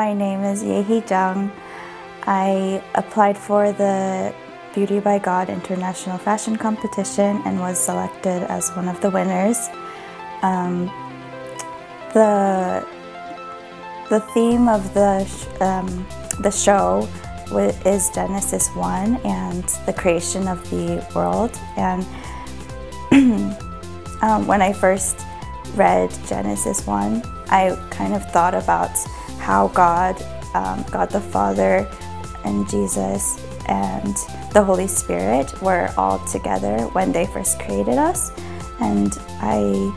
my name is Hee Jung. I applied for the Beauty by God International Fashion Competition and was selected as one of the winners. The theme of the show is Genesis 1 and the creation of the world. And when I first read Genesis 1, I kind of thought about how God the Father and Jesus and the Holy Spirit were all together when they first created us. And I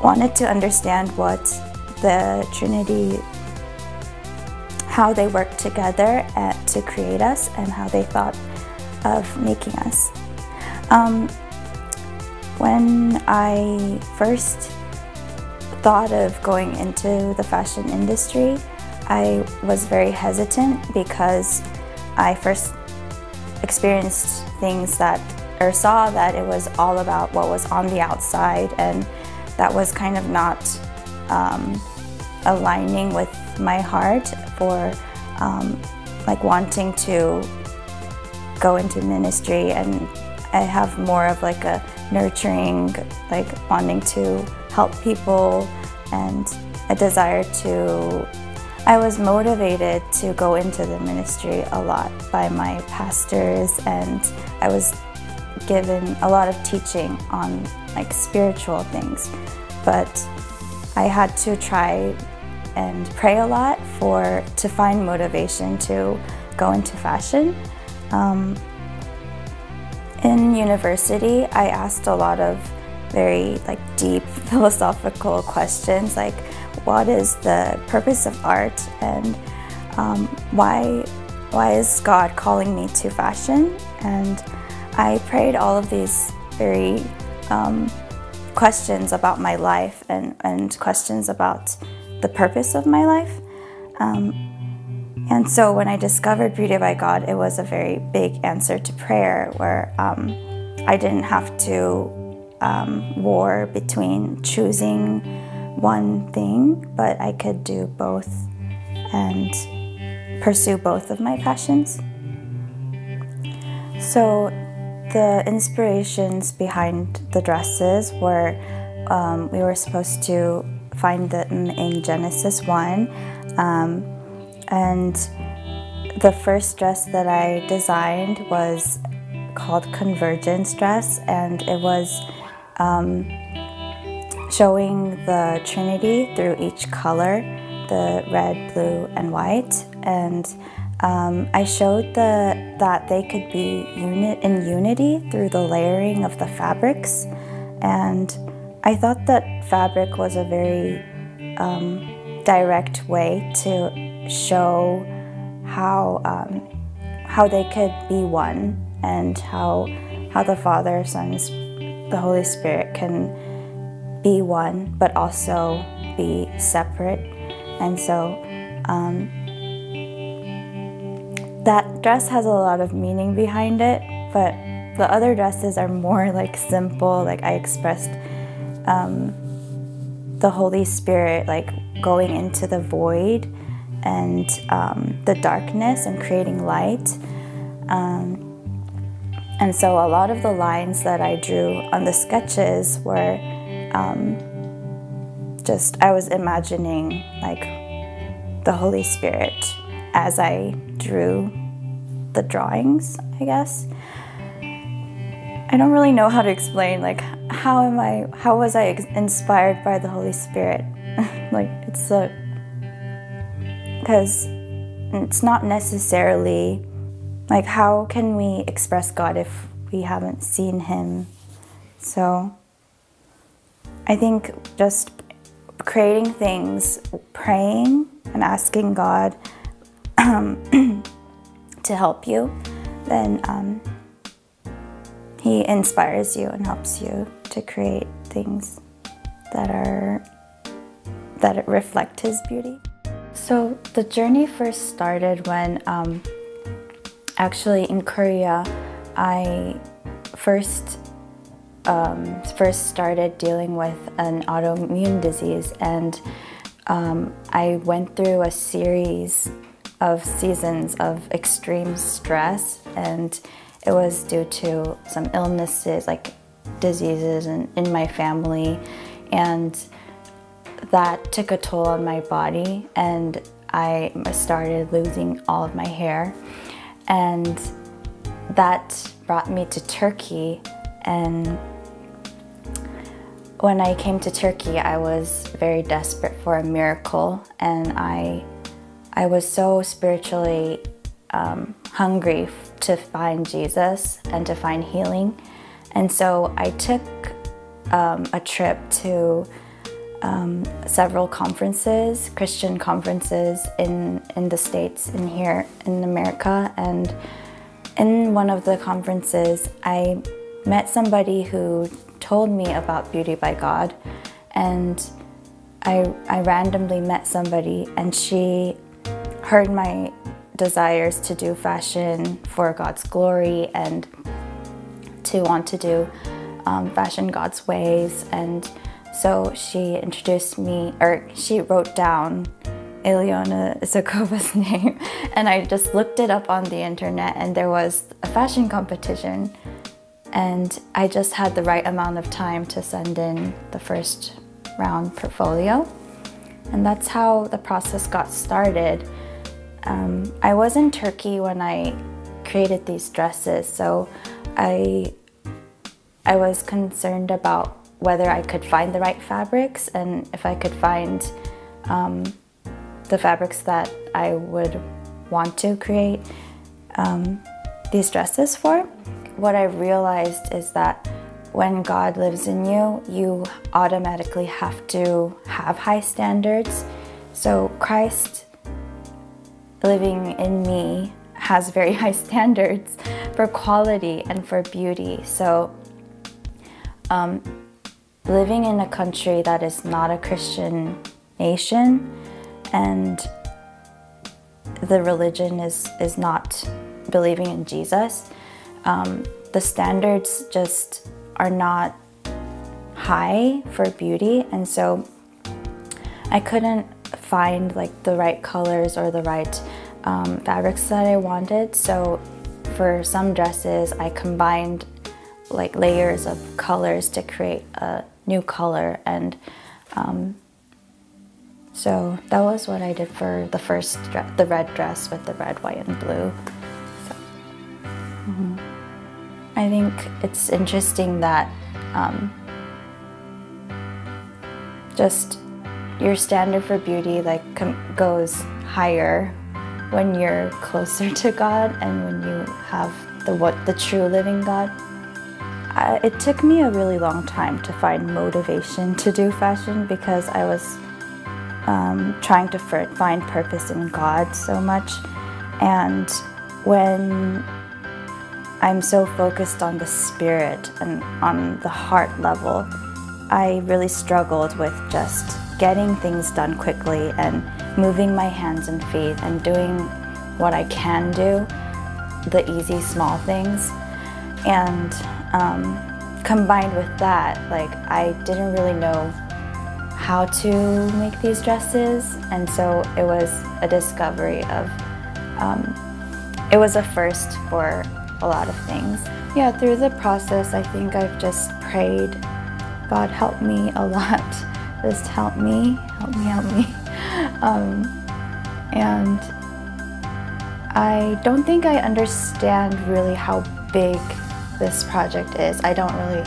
wanted to understand what the Trinity, how they worked together to create us and how they thought of making us. When I first thought of going into the fashion industry, I was very hesitant because I first experienced things saw that it was all about what was on the outside, and that was kind of not aligning with my heart for like wanting to go into ministry. And I have more of like a nurturing, like wanting to help people and a desire to, I was motivated to go into the ministry a lot by my pastors, and I was given a lot of teaching on like spiritual things. But I had to try and pray a lot to find motivation to go into fashion. In university, I asked a lot of very like deep philosophical questions, like what is the purpose of art, and why is God calling me to fashion? And I prayed all of these very questions about my life and questions about the purpose of my life. And so when I discovered Beauty by God, it was a very big answer to prayer, where I didn't have to war between choosing one thing, but I could do both and pursue both of my passions. So the inspirations behind the dresses were, we were supposed to find them in Genesis 1. And the first dress that I designed was called Convergence dress, and it was showing the Trinity through each color, the red, blue, and white. And I showed that they could be in unity through the layering of the fabrics. And I thought that fabric was a very direct way to show how they could be one, and how the Father, Son, the Holy Spirit can be one but also be separate. And so that dress has a lot of meaning behind it, but the other dresses are more like simple. Like I expressed the Holy Spirit like going into the void and the darkness and creating light. And so a lot of the lines that I drew on the sketches were I was imagining like the Holy Spirit as I drew the drawings, I guess. I don't really know how to explain like how was I inspired by the Holy Spirit? Like because it's not necessarily like, how can we express God if we haven't seen Him? So I think just creating things, praying and asking God to help you, then He inspires you and helps you to create things that reflect His beauty. So the journey first started when actually in Korea I first started dealing with an autoimmune disease, and I went through a series of seasons of extreme stress, and it was due to some illnesses, like diseases in my family, and that took a toll on my body, and I started losing all of my hair, and that brought me to Turkey. And when I came to Turkey, I was very desperate for a miracle, and I was so spiritually hungry to find Jesus and to find healing. And so I took a trip to several conferences, Christian conferences in the States and here in America. And in one of the conferences, I met somebody who told me about Beauty by God, and I randomly met somebody, and she heard my desires to do fashion for God's glory and to want to do fashion God's ways. And so she introduced me, or she wrote down Aleona Isakova's name, and I just looked it up on the internet, and there was a fashion competition, and I just had the right amount of time to send in the first round portfolio, and that's how the process got started. I was in Turkey when I created these dresses, so I was concerned about whether I could find the right fabrics and if I could find the fabrics that I would want to create these dresses for. What I realized is that when God lives in you, you automatically have to have high standards. So Christ living in me has very high standards for quality and for beauty. So living in a country that is not a Christian nation, and the religion is not believing in Jesus, the standards just are not high for beauty, and so I couldn't find like the right colors or the right fabrics that I wanted. So for some dresses, I combined like layers of colors to create a new color, and so that was what I did for the first dress, the red dress with the red, white, and blue. So, I think it's interesting that just your standard for beauty like goes higher when you're closer to God and when you have the true living God. It took me a really long time to find motivation to do fashion because I was trying to find purpose in God so much, and when I'm so focused on the spirit and on the heart level, I really struggled with just getting things done quickly and moving my hands and feet and doing what I can do, the easy small things. And combined with that, like I didn't really know how to make these dresses, and so it was a discovery of, it was a first for a lot of things. Yeah, through the process, I think I've just prayed, God help me a lot. Just help me, help me, help me. And I don't think I understand really how big this project is. I don't really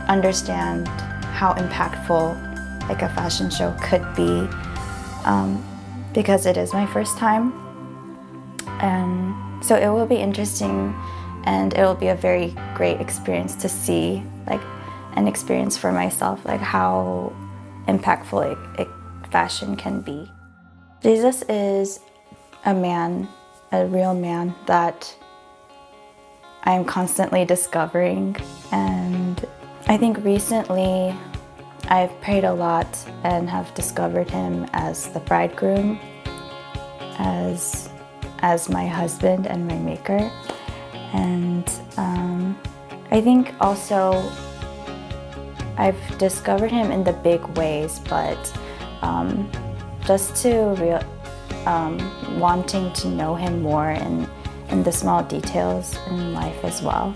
understand how impactful like a fashion show could be, because it is my first time. And so it will be interesting, and it will be a very great experience to see, like an experience for myself, like how impactful fashion can be. Jesus is a man, a real man that I'm constantly discovering, and I think recently I've prayed a lot and have discovered him as the bridegroom, as my husband and my maker. And I think also I've discovered him in the big ways, but just to wanting to know him more in the small details in life as well.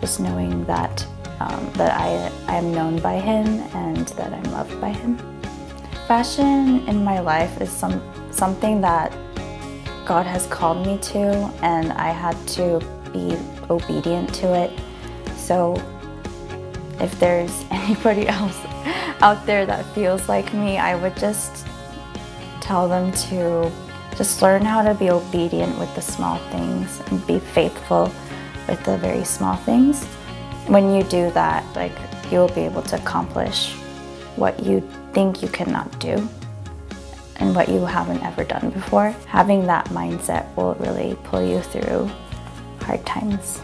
Just knowing that I am known by him and that I'm loved by him. Fashion in my life is something that God has called me to, and I had to be obedient to it. So if there's anybody else out there that feels like me, I would just tell them to just learn how to be obedient with the small things and be faithful with the very small things. When you do that, like, you'll be able to accomplish what you think you cannot do and what you haven't ever done before. Having that mindset will really pull you through hard times.